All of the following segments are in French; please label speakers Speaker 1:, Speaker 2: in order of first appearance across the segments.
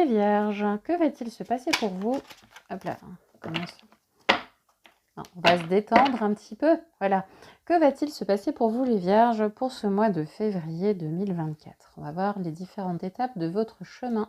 Speaker 1: Les Vierges, que va-t-il se passer pour vous? Hop là, commençons. Non, on va se détendre un petit peu. Voilà. Que va-t-il se passer pour vous, les Vierges, pour ce mois de février 2024? On va voir les différentes étapes de votre chemin.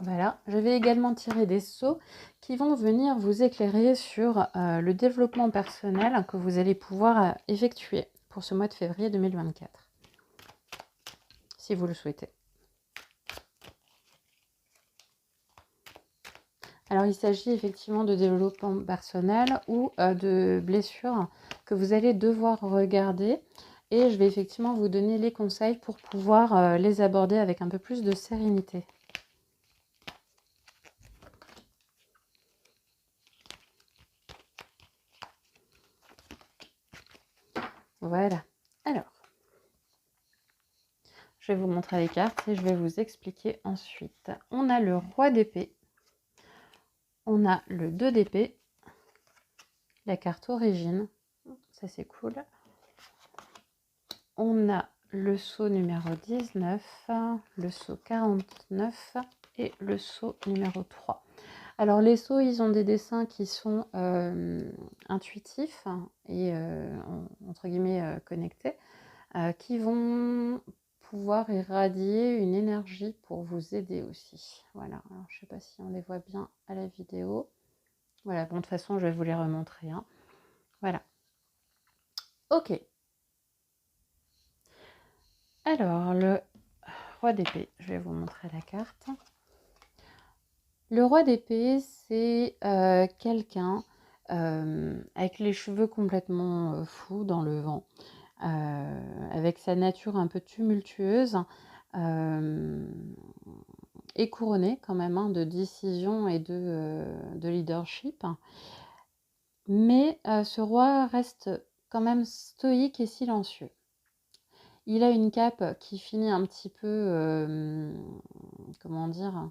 Speaker 1: Voilà, je vais également tirer des sceaux qui vont venir vous éclairer sur le développement personnel que vous allez pouvoir effectuer pour ce mois de février 2024, si vous le souhaitez. Alors, il s'agit effectivement de développement personnel ou de blessures que vous allez devoir regarder. Et je vais effectivement vous donner les conseils pour pouvoir les aborder avec un peu plus de sérénité. Voilà. Alors, je vais vous montrer les cartes et je vais vous expliquer ensuite. On a le roi d'épée. On a le 2 d'épée. La carte origine. Ça, c'est cool. On a le sceau numéro 19, le sceau 49 et le sceau numéro 3. Alors les sceaux, ils ont des dessins qui sont intuitifs et entre guillemets connectés, qui vont pouvoir irradier une énergie pour vous aider aussi. Voilà, alors je ne sais pas si on les voit bien à la vidéo. Voilà, bon de toute façon je vais vous les remontrer. Hein. Voilà. Ok. Alors le roi d'épée, je vais vous montrer la carte. Le roi d'épée, c'est quelqu'un avec les cheveux complètement fous dans le vent, avec sa nature un peu tumultueuse et couronné quand même de décision et de leadership. Mais ce roi reste quand même stoïque et silencieux. Il a une cape qui finit un petit peu, comment dire,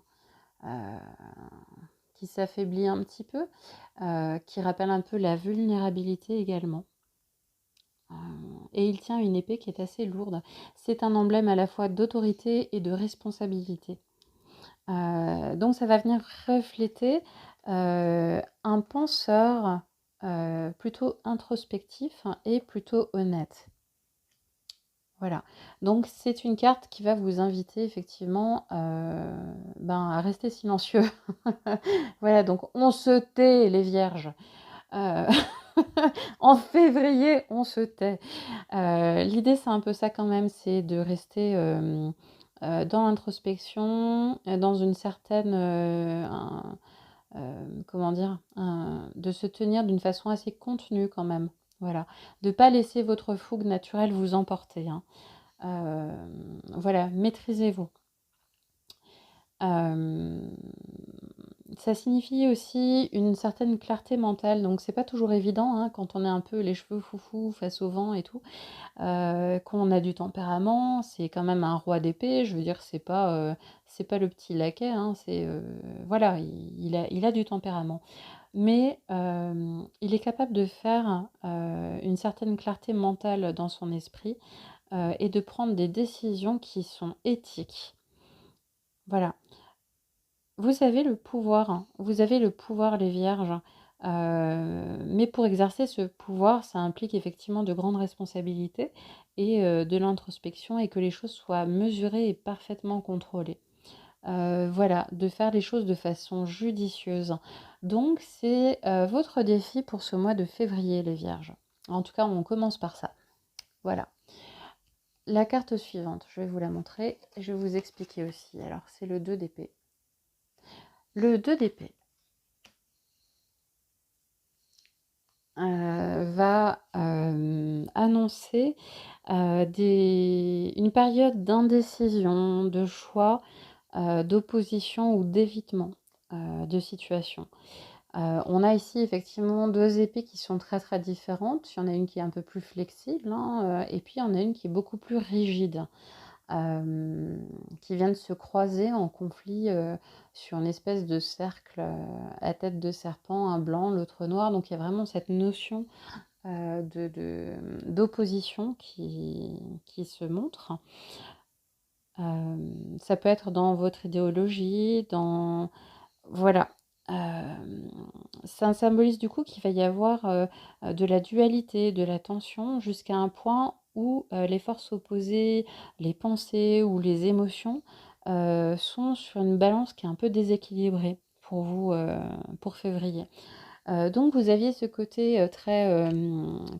Speaker 1: qui s'affaiblit un petit peu, qui rappelle un peu la vulnérabilité également. Et il tient une épée qui est assez lourde. C'est un emblème à la fois d'autorité et de responsabilité. Donc ça va venir refléter un penseur plutôt introspectif et plutôt honnête. Voilà, donc c'est une carte qui va vous inviter effectivement à rester silencieux. Voilà, donc on se tait les vierges. En février, on se tait. L'idée, c'est un peu ça quand même, c'est de rester dans l'introspection, dans une certaine... comment dire de se tenir d'une façon assez contenue quand même. Voilà, de ne pas laisser votre fougue naturelle vous emporter. Hein. Voilà, maîtrisez-vous. Ça signifie aussi une certaine clarté mentale, donc c'est pas toujours évident quand on est un peu les cheveux foufou face au vent et tout, qu'on a du tempérament, c'est quand même un roi d'épée, je veux dire c'est pas le petit laquais, c'est voilà, il a du tempérament, mais il est capable de faire une certaine clarté mentale dans son esprit et de prendre des décisions qui sont éthiques. Voilà. Vous avez le pouvoir, les vierges, mais pour exercer ce pouvoir, ça implique effectivement de grandes responsabilités et de l'introspection et que les choses soient mesurées et parfaitement contrôlées. Voilà, de faire les choses de façon judicieuse. Donc c'est votre défi pour ce mois de février, les vierges. En tout cas, on commence par ça. Voilà. La carte suivante, je vais vous la montrer et je vais vous expliquer aussi. Alors, c'est le 2 d'épée. Le 2 d'épée va annoncer une période d'indécision, de choix, d'opposition ou d'évitement de situation. On a ici effectivement 2 épées qui sont très, très différentes. Il y en a une qui est un peu plus flexible, hein, et puis il y en a une qui est beaucoup plus rigide, qui vient de se croiser en conflit, sur une espèce de cercle, à tête de serpent, un blanc, l'autre noir. Donc il y a vraiment cette notion, d'opposition qui se montre. Ça peut être dans votre idéologie, dans voilà. Hem, Ça symbolise du coup qu'il va y avoir, de la dualité, de la tension jusqu'à un point où, les forces opposées, les pensées ou les émotions, sont sur une balance qui est un peu déséquilibrée pour vous, pour février. Donc vous aviez ce côté, très,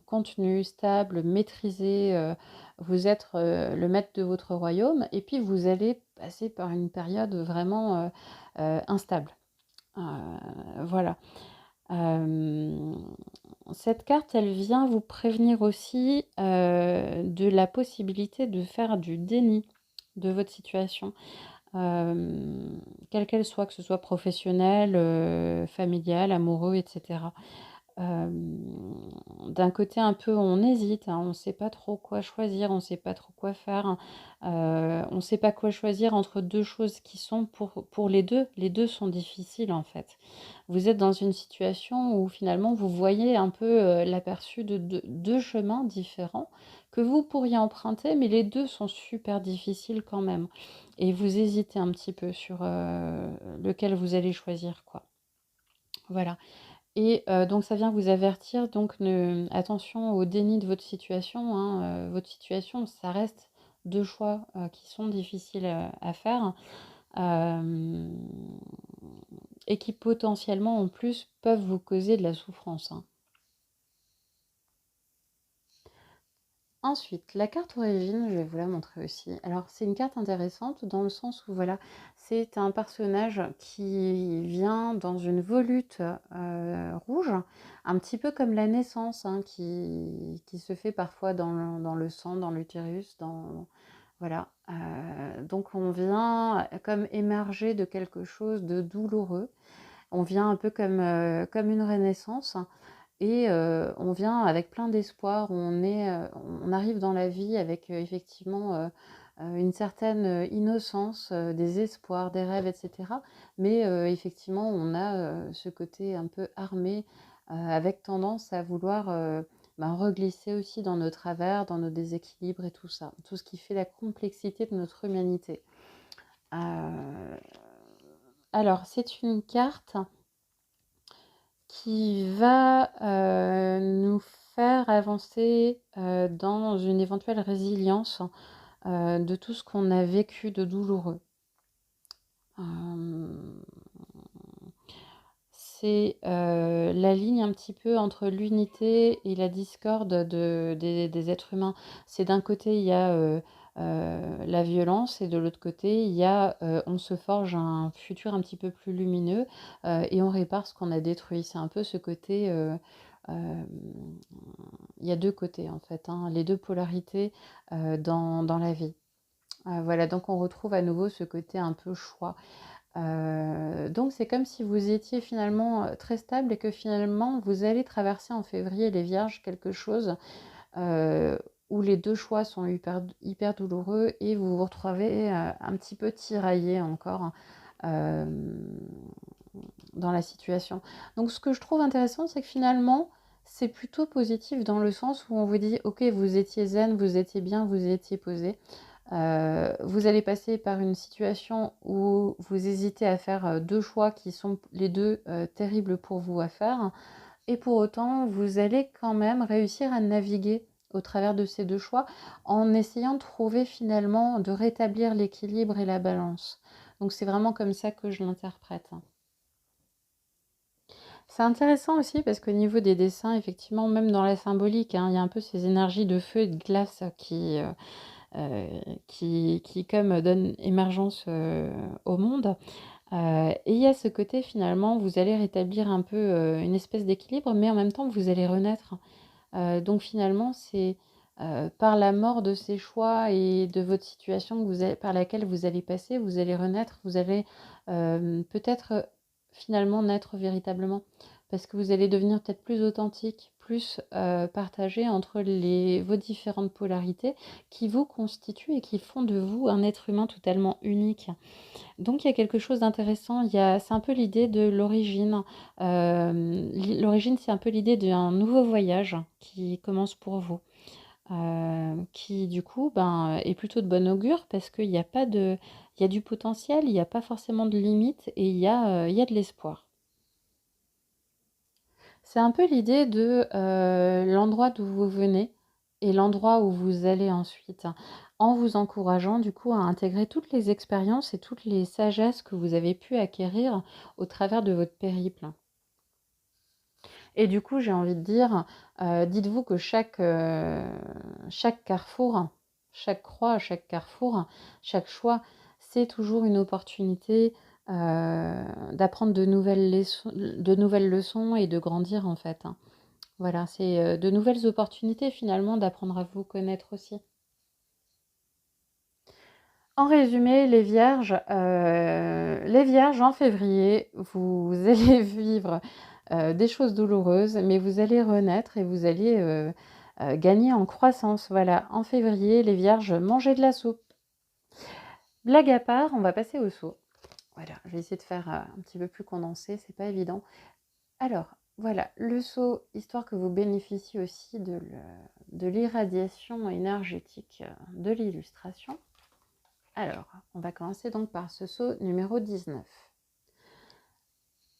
Speaker 1: contenu, stable, maîtrisé, vous êtes, le maître de votre royaume et puis vous allez passer par une période vraiment, instable. Heu, voilà. Hem, Cette carte, elle vient vous prévenir aussi, de la possibilité de faire du déni de votre situation, hem, quelle qu'elle soit, que ce soit professionnelle, familiale, amoureux et cetera. D'un côté un peu on hésite, hein, on ne sait pas trop quoi choisir, on ne sait pas trop quoi faire, on ne sait pas quoi choisir entre 2 choses qui sont pour les 2 sont difficiles en fait. Vous êtes dans une situation où finalement vous voyez un peu, l'aperçu de 2 chemins différents que vous pourriez emprunter, mais les 2 sont super difficiles quand même et vous hésitez un petit peu sur, lequel vous allez choisir quoi. Voilà. Et donc ça vient vous avertir donc ne attention au déni de votre situation, hein, votre situation, ça reste 2 choix, qui sont difficiles, à faire, hem et qui potentiellement en plus peuvent vous causer de la souffrance, hein. Ensuite, la carte origine, je vais vous la montrer aussi. Alors, c'est une carte intéressante dans le sens où, voilà, c'est un personnage qui vient dans une volute rouge, un petit peu comme la naissance, hein, qui se fait parfois dans le sang, dans l'utérus, dans... Voilà. Donc, on vient comme émerger de quelque chose de douloureux. On vient un peu comme une renaissance. Et on vient avec plein d'espoir, on arrive dans la vie avec, effectivement, une certaine, innocence, des espoirs, des rêves et cetera. Mais effectivement, on a, ce côté un peu armé, avec tendance à vouloir, reglisser aussi dans nos travers, dans nos déséquilibres et tout ça. Tout ce qui fait la complexité de notre humanité. Heu, alors c'est une carte qui va, nous faire avancer, dans une éventuelle résilience, de tout ce qu'on a vécu de douloureux. Hem, c'est, la ligne un petit peu entre l'unité et la discorde des êtres humains. C'est d'un côté, il y a, la violence et de l'autre côté, il y a, on se forge un futur un petit peu plus lumineux, et on répare ce qu'on a détruit. C'est un peu ce côté, hem, il y a 2 côtés en fait, hein, les 2 polarités, dans la vie. Voilà, donc on retrouve à nouveau ce côté un peu choix. Donc c'est comme si vous étiez finalement, très stable et que finalement vous allez traverser en février les Vierges quelque chose, heu, où les 2 choix sont hyper douloureux et vous vous retrouvez, un petit peu tiraillé encore, hem, dans la situation. Donc ce que je trouve intéressant, c'est que finalement, c'est plutôt positif dans le sens où on vous dit: «OK, vous étiez zen, vous étiez bien, vous étiez posé». Vous allez passer par une situation où vous hésitez à faire, 2 choix qui sont les 2 terribles pour vous à faire et pour autant, vous allez quand même réussir à naviguer au travers de ces 2 choix en essayant de trouver finalement de rétablir l'équilibre et la balance. Donc c'est vraiment comme ça que je l'interprète. C'est intéressant aussi parce qu'au niveau des dessins, effectivement, même dans la symbolique, hein, il y a un peu ces énergies de feu et de glace heu, qui comme donnent émergence, au monde. Et il y a ce côté finalement, vous allez rétablir un peu, une espèce d'équilibre, mais en même temps vous allez renaître. Donc finalement, c'est, par la mort de ces choix et de votre situation que vous avez par laquelle vous allez passer, vous allez renaître, vous allez, peut-être, finalement naître véritablement. parce que vous allez devenir peut-être plus authentique, plus partagé entre vos différentes polarités qui vous constituent et qui font de vous un être humain totalement unique. Donc il y a quelque chose d'intéressant, c'est un peu l'idée de l'origine. L'origine, c'est un peu l'idée d'un nouveau voyage qui commence pour vous. Qui du coup ben, est plutôt de bon augure parce qu'il y a pas de il y a du potentiel, il n'y a pas forcément de limite et il y a de l'espoir. C'est un peu l'idée de l'endroit d'où vous venez et l'endroit où vous allez ensuite, en vous encourageant du coup à intégrer toutes les expériences et toutes les sagesses que vous avez pu acquérir au travers de votre périple. Et du coup, j'ai envie de dire, dites-vous que chaque carrefour, chaque croix, chaque carrefour, chaque choix, c'est toujours une opportunité d'apprendre de nouvelles leçons et de grandir en fait, hein. Voilà, c'est de nouvelles opportunités finalement d'apprendre à vous connaître aussi. En résumé, les vierges en février, vous allez vivre des choses douloureuses, mais vous allez renaître et vous allez gagner en croissance. Voilà, en février, les vierges, mangez de la soupe. Blague à part, on va passer au saut. Voilà, je vais essayer de faire un petit peu plus condensé, c'est pas évident. Alors, voilà, le saut, histoire que vous bénéficiez aussi de l'irradiation énergétique de l'illustration. Alors, on va commencer donc par ce saut numéro 19.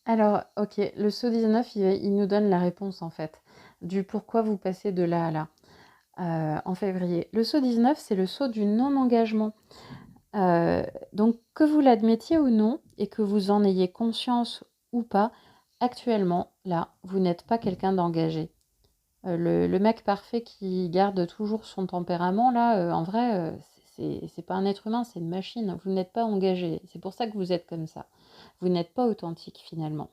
Speaker 1: Alors, ok, le saut 19, il nous donne la réponse en fait, du pourquoi vous passez de là à là en février. Le saut 19, c'est le saut du non-engagement. Donc, que vous l'admettiez ou non, et que vous en ayez conscience ou pas, actuellement, là, vous n'êtes pas quelqu'un d'engagé. Le mec parfait qui garde toujours son tempérament, là, en vrai, c'est pas un être humain, c'est une machine. Vous n'êtes pas engagé. C'est pour ça que vous êtes comme ça. Vous n'êtes pas authentique finalement.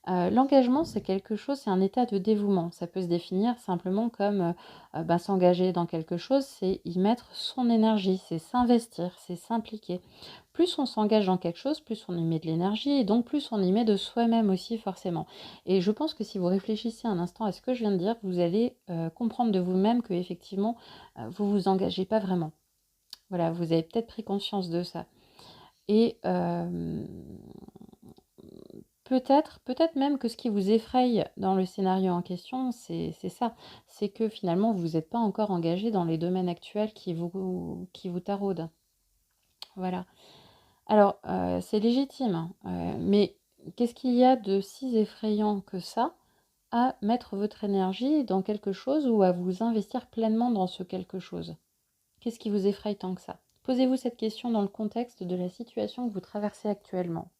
Speaker 1: L'engagement, c'est quelque chose, c'est un état de dévouement. Ça peut se définir simplement comme s'engager dans quelque chose, c'est y mettre son énergie, c'est s'investir, c'est s'impliquer. Plus on s'engage dans quelque chose, plus on y met de l'énergie et donc plus on y met de soi-même aussi forcément. Et je pense que si vous réfléchissez un instant à ce que je viens de dire, vous allez comprendre de vous-même que effectivement vous vous engagez pas vraiment. Voilà, vous avez peut-être pris conscience de ça. Et peut-être même que ce qui vous effraie dans le scénario en question, c'est ça. C'est que finalement, vous n'êtes pas encore engagé dans les domaines actuels qui vous taraudent. Voilà. Alors, c'est légitime, mais qu'est-ce qu'il y a de si effrayant que ça à mettre votre énergie dans quelque chose ou à vous investir pleinement dans ce quelque chose? Qu'est-ce qui vous effraie tant que ça? Posez-vous cette question dans le contexte de la situation que vous traversez actuellement.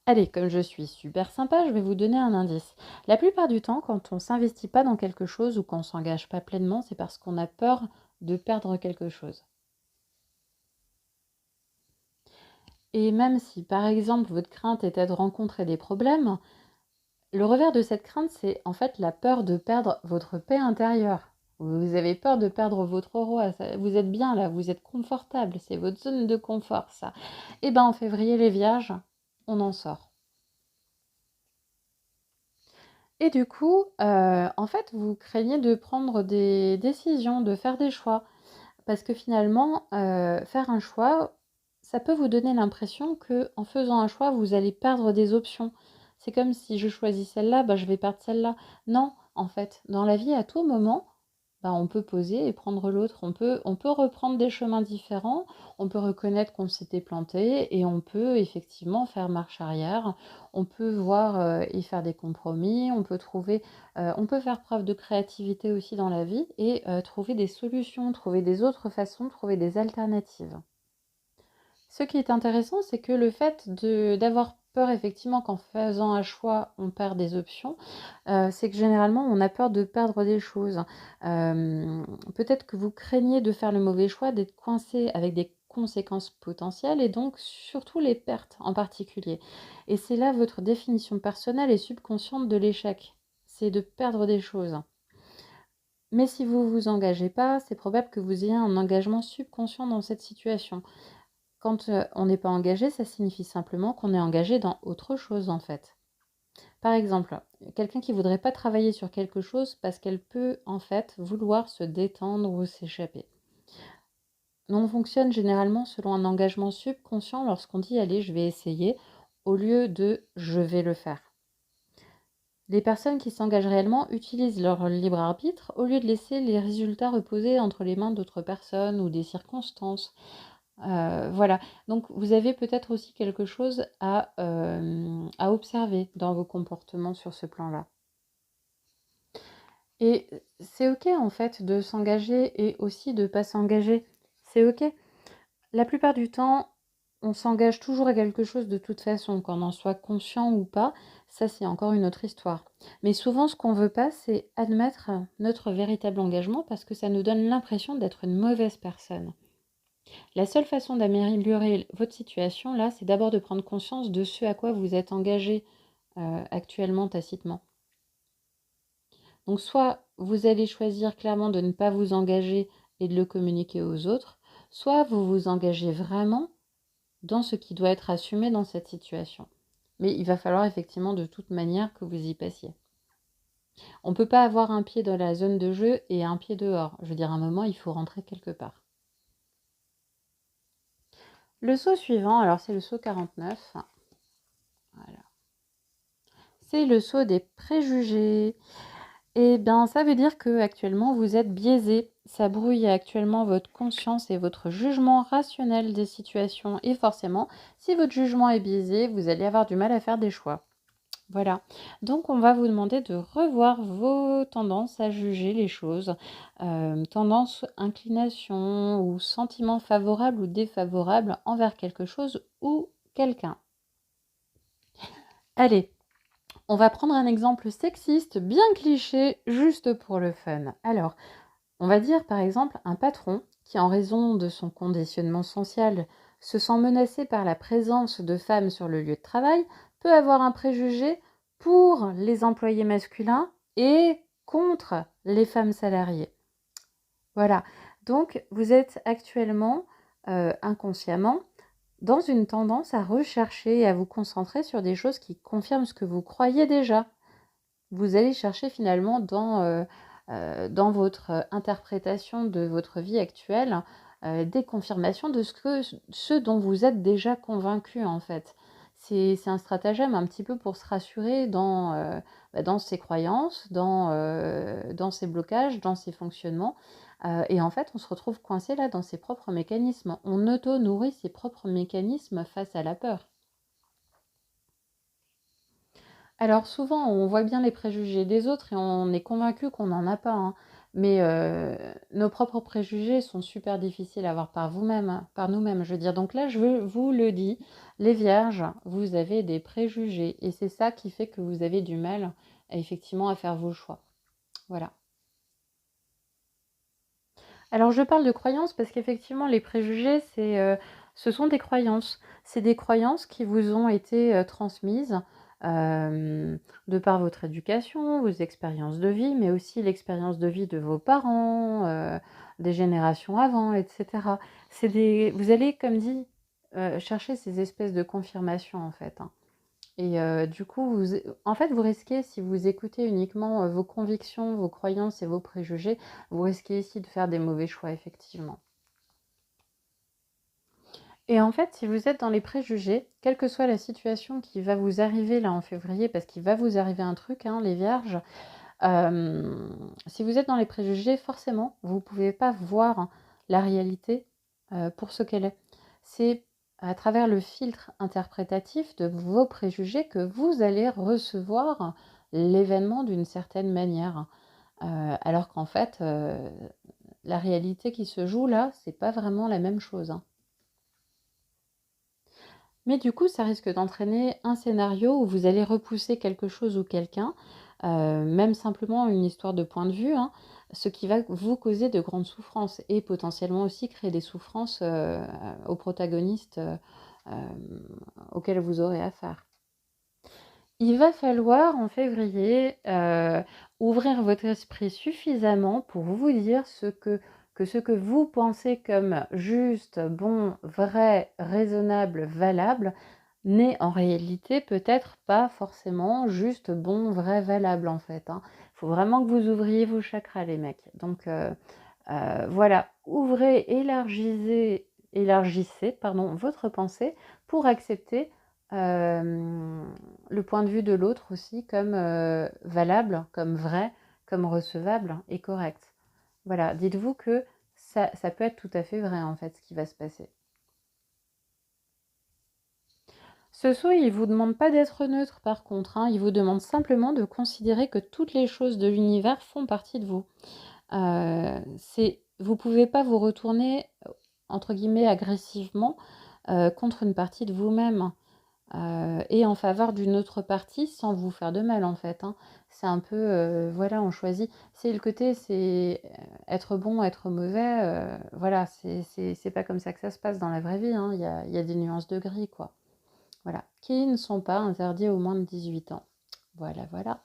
Speaker 1: Allez, comme je suis super sympa, je vais vous donner un indice. La plupart du temps, quand on ne s'investit pas dans quelque chose ou qu'on ne s'engage pas pleinement, c'est parce qu'on a peur de perdre quelque chose. Et même si, par exemple, votre crainte était de rencontrer des problèmes, le revers de cette crainte, c'est en fait la peur de perdre votre paix intérieure. Vous avez peur de perdre votre roi, vous êtes bien là, vous êtes confortable, c'est votre zone de confort, ça. Et bien en février, les vierges, on en sort. Et du coup, en fait, vous craignez de prendre des décisions, de faire des choix. Parce que finalement, faire un choix, ça peut vous donner l'impression que en faisant un choix, vous allez perdre des options. C'est comme si je choisis celle-là, bah, je vais perdre celle-là. Non, en fait, dans la vie, à tout moment, bah, on peut poser et prendre l'autre. On peut reprendre des chemins différents, on peut reconnaître qu'on s'était planté et on peut effectivement faire marche arrière. On peut voir et faire des compromis, on peut faire preuve de créativité aussi dans la vie et trouver des solutions, trouver des autres façons, trouver des alternatives. Ce qui est intéressant, c'est que le fait d'avoir peur effectivement qu'en faisant un choix, on perd des options, c'est que généralement, on a peur de perdre des choses. Peut-être que vous craignez de faire le mauvais choix, d'être coincé avec des conséquences potentielles et donc surtout les pertes en particulier. Et c'est là votre définition personnelle et subconsciente de l'échec, c'est de perdre des choses. Mais si vous ne vous engagez pas, c'est probable que vous ayez un engagement subconscient dans cette situation. Quand on n'est pas engagé, ça signifie simplement qu'on est engagé dans autre chose en fait. Par exemple, quelqu'un qui voudrait pas travailler sur quelque chose parce qu'elle peut en fait vouloir se détendre ou s'échapper. On fonctionne généralement selon un engagement subconscient lorsqu'on dit allez, je vais essayer au lieu de je vais le faire. Les personnes qui s'engagent réellement utilisent leur libre arbitre au lieu de laisser les résultats reposer entre les mains d'autres personnes ou des circonstances. Voilà, donc vous avez peut-être aussi quelque chose à observer dans vos comportements sur ce plan-là. Et c'est OK en fait de s'engager et aussi de ne pas s'engager. C'est OK. La plupart du temps, on s'engage toujours à quelque chose de toute façon, qu'on en soit conscient ou pas, ça c'est encore une autre histoire. Mais souvent, ce qu'on veut pas, c'est admettre notre véritable engagement parce que ça nous donne l'impression d'être une mauvaise personne. La seule façon d'améliorer votre situation, là, c'est d'abord de prendre conscience de ce à quoi vous êtes engagé actuellement tacitement. Donc soit vous allez choisir clairement de ne pas vous engager et de le communiquer aux autres, soit vous vous engagez vraiment dans ce qui doit être assumé dans cette situation. Mais il va falloir effectivement de toute manière que vous y passiez. On ne peut pas avoir un pied dans la zone de jeu et un pied dehors. Je veux dire, à un moment, il faut rentrer quelque part. Le saut suivant, alors c'est le saut 49. Voilà. C'est le saut des préjugés. Eh bien, ça veut dire que actuellement vous êtes biaisé. Ça brouille actuellement votre conscience et votre jugement rationnel des situations. Et forcément, si votre jugement est biaisé, vous allez avoir du mal à faire des choix. Voilà. Donc, on va vous demander de revoir vos tendances à juger les choses, tendances, inclinations ou sentiments favorables ou défavorables envers quelque chose ou quelqu'un. Allez, on va prendre un exemple sexiste bien cliché, juste pour le fun. Alors, on va dire par exemple un patron qui, en raison de son conditionnement social, se sent menacé par la présence de femmes sur le lieu de travail, peut avoir un préjugé pour les employés masculins et contre les femmes salariées. Voilà. Donc, vous êtes actuellement, inconsciemment, dans une tendance à rechercher et à vous concentrer sur des choses qui confirment ce que vous croyez déjà. Vous allez chercher finalement dans votre interprétation de votre vie actuelle des confirmations de ce dont vous êtes déjà convaincu en fait. C'est un stratagème un petit peu pour se rassurer dans ses croyances, dans ses blocages, dans ses fonctionnements. Et en fait, on se retrouve coincé là dans ses propres mécanismes. On auto-nourrit ses propres mécanismes face à la peur. Alors souvent, on voit bien les préjugés des autres et on est convaincu qu'on n'en a pas, hein. Mais nos propres préjugés sont super difficiles à voir par vous-même, hein, par nous-mêmes, je veux dire. Donc là, je vous le dis, les vierges, vous avez des préjugés et c'est ça qui fait que vous avez du mal effectivement à faire vos choix. Voilà. Alors je parle de croyances parce qu'effectivement, les préjugés, ce sont des croyances. C'est des croyances qui vous ont été transmises de par votre éducation, vos expériences de vie, mais aussi l'expérience de vie de vos parents, des générations avant, etc. Vous allez, comme dit, chercher ces espèces de confirmations en fait, hein. Et du coup, en fait, vous risquez, si vous écoutez uniquement vos convictions, vos croyances et vos préjugés, vous risquez ici de faire des mauvais choix, effectivement. Et en fait, si vous êtes dans les préjugés, quelle que soit la situation qui va vous arriver là en février, parce qu'il va vous arriver un truc, hein, les vierges, si vous êtes dans les préjugés, forcément, vous ne pouvez pas voir la réalité pour ce qu'elle est. C'est à travers le filtre interprétatif de vos préjugés que vous allez recevoir l'événement d'une certaine manière. Alors qu'en fait, la réalité qui se joue là, c'est pas vraiment la même chose, hein. Mais du coup, ça risque d'entraîner un scénario où vous allez repousser quelque chose ou quelqu'un, même simplement une histoire de point de vue, hein, ce qui va vous causer de grandes souffrances et potentiellement aussi créer des souffrances aux protagonistes auxquels vous aurez affaire. Il va falloir en février ouvrir votre esprit suffisamment pour vous dire ce que vous pensez comme juste, bon, vrai, raisonnable, valable, n'est en réalité peut-être pas forcément juste bon, vrai, valable en fait, hein. Faut vraiment que vous ouvriez vos chakras les mecs. Donc voilà, ouvrez, élargissez pardon, votre pensée pour accepter le point de vue de l'autre aussi comme valable, comme vrai, comme recevable et correct. Voilà, dites-vous que ça peut être tout à fait vrai en fait ce qui va se passer. Ce saut, il vous demande pas d'être neutre par contre, hein, il vous demande simplement de considérer que toutes les choses de l'univers font partie de vous. Vous pouvez pas vous retourner, entre guillemets, agressivement contre une partie de vous-même et en faveur d'une autre partie sans vous faire de mal en fait, hein. C'est un peu, voilà, on choisit. C'est le côté, c'est être bon, être mauvais, voilà, c'est pas comme ça que ça se passe dans la vraie vie, hein. Il y a des nuances de gris, quoi. Voilà, qui ne sont pas interdits aux moins de 18 ans. Voilà, voilà.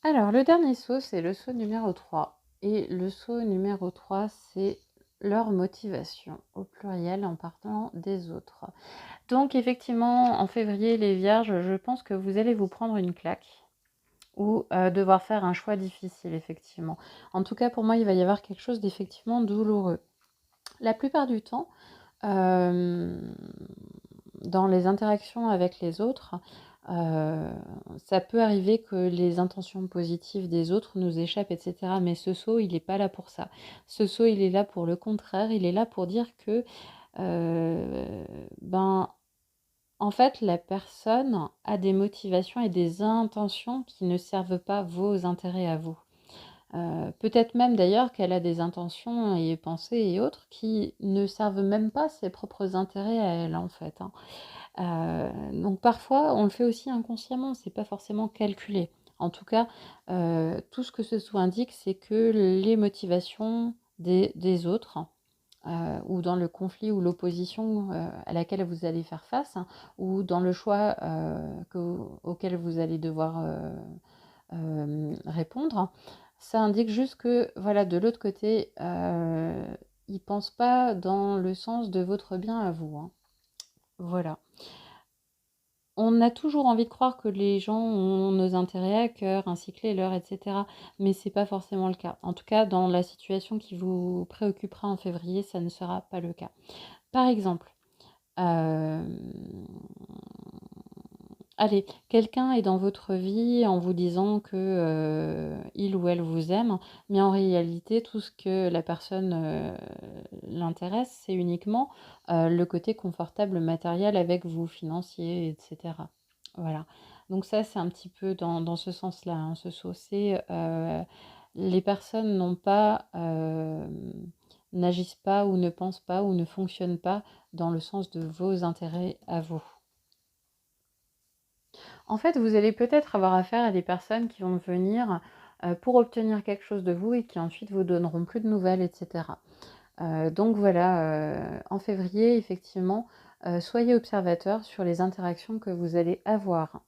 Speaker 1: Alors, le dernier saut, c'est le saut numéro 3. Et le saut numéro 3, c'est leur motivation, au pluriel en partant des autres. Donc, effectivement, en février, les vierges, je pense que vous allez vous prendre une claque ou devoir faire un choix difficile, effectivement. En tout cas, pour moi, il va y avoir quelque chose d'effectivement douloureux. La plupart du temps, euh, dans les interactions avec les autres, euh, ça peut arriver que les intentions positives des autres nous échappent, etc. Mais ce saut, il n'est pas là pour ça. Ce saut, il est là pour le contraire. Il est là pour dire que, ben, en fait, la personne a des motivations et des intentions qui ne servent pas vos intérêts à vous. Peut-être même d'ailleurs qu'elle a des intentions et pensées et autres qui ne servent même pas ses propres intérêts à elle, en fait, hein. Donc parfois, on le fait aussi inconsciemment, c'est pas forcément calculé. En tout cas, tout ce que ce soit indique, c'est que les motivations des autres, ou dans le conflit ou l'opposition à laquelle vous allez faire face, hein, ou dans le choix auquel vous allez devoir répondre, ça indique juste que, voilà, de l'autre côté, ils ne pensent pas dans le sens de votre bien à vous, hein. Voilà. On a toujours envie de croire que les gens ont nos intérêts à cœur, ainsi que les leurs, etc. Mais c'est pas forcément le cas. En tout cas, dans la situation qui vous préoccupera en février, ça ne sera pas le cas. Par exemple, euh, allez, quelqu'un est dans votre vie en vous disant que il ou elle vous aime, mais en réalité, tout ce que la personne l'intéresse, c'est uniquement le côté confortable matériel avec vous, financier, etc. Voilà. Donc ça, c'est un petit peu dans ce sens-là, hein, ce saut. C'est les personnes n'agissent pas ou ne pensent pas ou ne fonctionnent pas dans le sens de vos intérêts à vous. En fait, vous allez peut-être avoir affaire à des personnes qui vont venir pour obtenir quelque chose de vous et qui ensuite vous donneront plus de nouvelles, etc. Donc voilà, en février, effectivement, soyez observateur sur les interactions que vous allez avoir.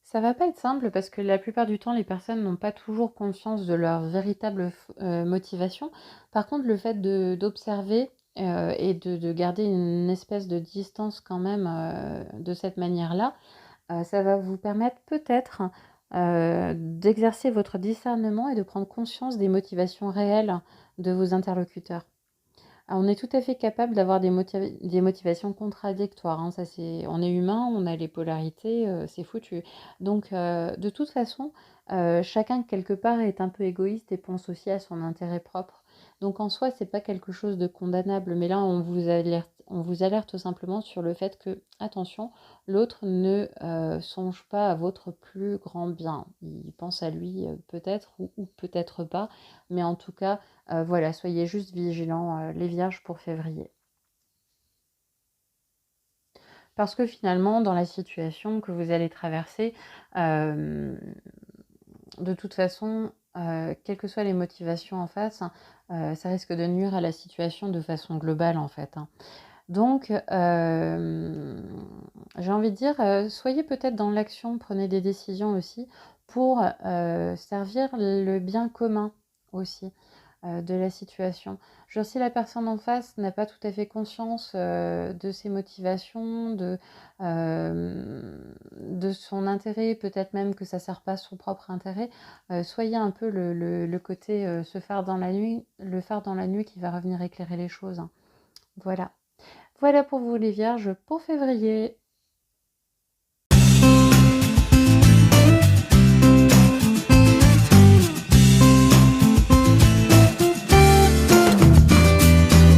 Speaker 1: Ça va pas être simple parce que la plupart du temps, les personnes n'ont pas toujours conscience de leur véritable motivation. Par contre, le fait d'observer et de garder une espèce de distance quand même de cette manière-là, ça va vous permettre peut-être d'exercer votre discernement et de prendre conscience des motivations réelles de vos interlocuteurs. Alors, on est tout à fait capable d'avoir des motivations contradictoires, hein, ça c'est, on est humain, on a les polarités, c'est foutu. Donc, de toute façon, chacun quelque part est un peu égoïste et pense aussi à son intérêt propre. Donc, en soi, c'est pas quelque chose de condamnable, mais là, on vous alerte simplement sur le fait que, attention, l'autre ne songe pas à votre plus grand bien. Il pense à lui peut-être ou peut-être pas, mais en tout cas, voilà, soyez juste vigilants, les vierges, pour février. Parce que finalement, dans la situation que vous allez traverser, de toute façon, quelles que soient les motivations en face, ça risque de nuire à la situation de façon globale, en fait, hein. Donc, j'ai envie de dire, soyez peut-être dans l'action, prenez des décisions aussi pour servir le bien commun aussi. de la situation. Genre si la personne en face n'a pas tout à fait conscience de ses motivations, de son intérêt, peut-être même que ça ne sert pas son propre intérêt, soyez un peu le côté se faire dans la nuit, le faire dans la nuit qui va revenir éclairer les choses, hein. Voilà. Voilà pour vous les vierges pour février.